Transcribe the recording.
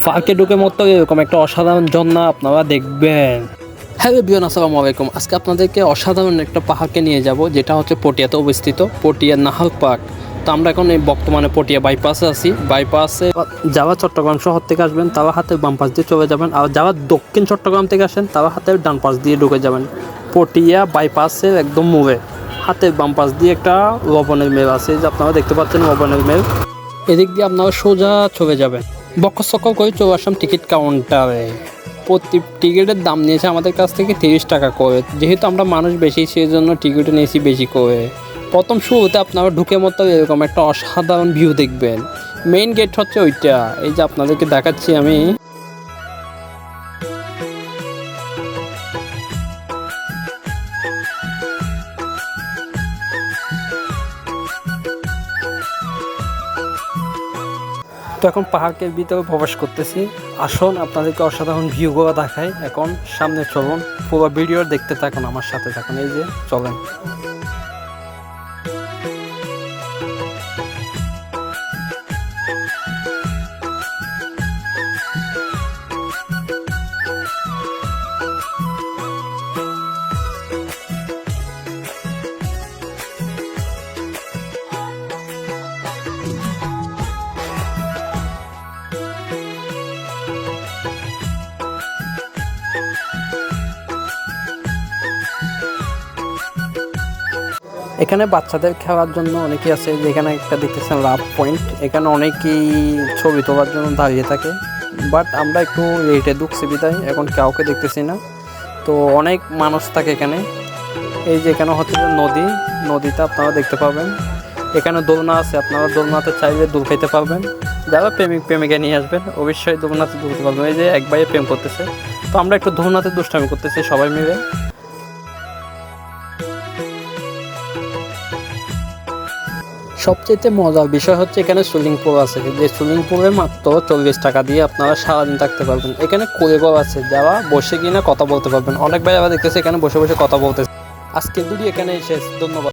পার্কে ঢুকে মতো এরকম একটা অসাধারণ ঝর্ণা আপনারা দেখবেন। হ্যালো বিয়ন, আসসালামু আলাইকুম। আজকে আপনাদেরকে অসাধারণ একটা পাহাড়কে নিয়ে যাব, যেটা হচ্ছে পটিয়াতে অবস্থিত, পটিয়া নাহাল পার্ক। তো আমরা এখন এই বর্তমানে পটিয়া বাইপাসে আছি। বাইপাসে যারা চট্টগ্রাম শহর থেকে আসবেন তারা হাতের বাম পাশ দিয়ে চলে যাবেন, আর যারা দক্ষিণ চট্টগ্রাম থেকে আসেন তারা হাতের ডান পাশ দিয়ে ঢুকে যাবেন। পটিয়া বাইপাসের একদম মোড়ে হাতের বাম পাশ দিয়ে একটা লবণের মেল আছে, যে আপনারা দেখতে পাচ্ছেন লবণের মেল। এদিক দিয়ে আপনারা সোজা চলে যাবেন। বকর সকল করে চলে আসলাম টিকিট কাউন্টারে। প্রতি টিকিটের দাম নিয়েছে আমাদের কাছ থেকে 30 টাকা করে। যেহেতু আমরা মানুষ বেশি, সেই জন্য টিকিট নিয়েছি বেশি করে। প্রথম শুরুতে আপনারা ঢুকে মতো এরকম একটা অসাধারণ ভিউ দেখবেন। মেইন গেট হচ্ছে ওইটা, এই যে আপনাদেরকে দেখাচ্ছি আমি। তো এখন পাহাড়ের ভিতরে প্রবেশ করতেছি। আসুন আপনাদেরকে অসাধারণ ভিউগুলো দেখাই। এখন সামনে চলুন, পুরো ভিডিও দেখতে থাকুন, আমার সাথে থাকুন। এই যে চলেন। এখানে বাচ্চাদের খেলার জন্য অনেকেই আছে। যেখানে একটা দেখতেছেন লাভ পয়েন্ট, এখানে অনেকেই ছবি তোলার জন্য দাঁড়িয়ে থাকে। বাট আমরা একটু লেটে ঢুকছি বিদায় এখন কাউকে দেখতেছি না। তো অনেক মানুষ থাকে এখানে। এই যে এখানে হচ্ছে যে নদীতে আপনারা দেখতে পাবেন। এখানে দোলনা আছে, আপনারা দোলনাতে চাইলে দোল খাইতে পারবেন। যারা প্রেমিকা নিয়ে আসবেন অবশ্যই দোলনাতে দুলতে পারবেন। এই যে এক ভাইয়ে প্রেম করতেছে, তো আমরা একটু দোলনাতে দুষ্টামি করতেছি সবাই মিলে। সবচেয়ে মজার বিষয় হচ্ছে এখানে সুইমিং পুল আছে, যে সুইমিং পুলে মাত্র 40 টাকা দিয়ে আপনারা সারাদিন থাকতে পারবেন। এখানে কোলেবল আছে, যারা বসে কিনা কথা বলতে পারবেন। অনেক ভাই আবার দেখতেছে এখানে বসে বসে কথা বলতেছে। আজকের ভিডিও এখানেই শেষ, ধন্যবাদ।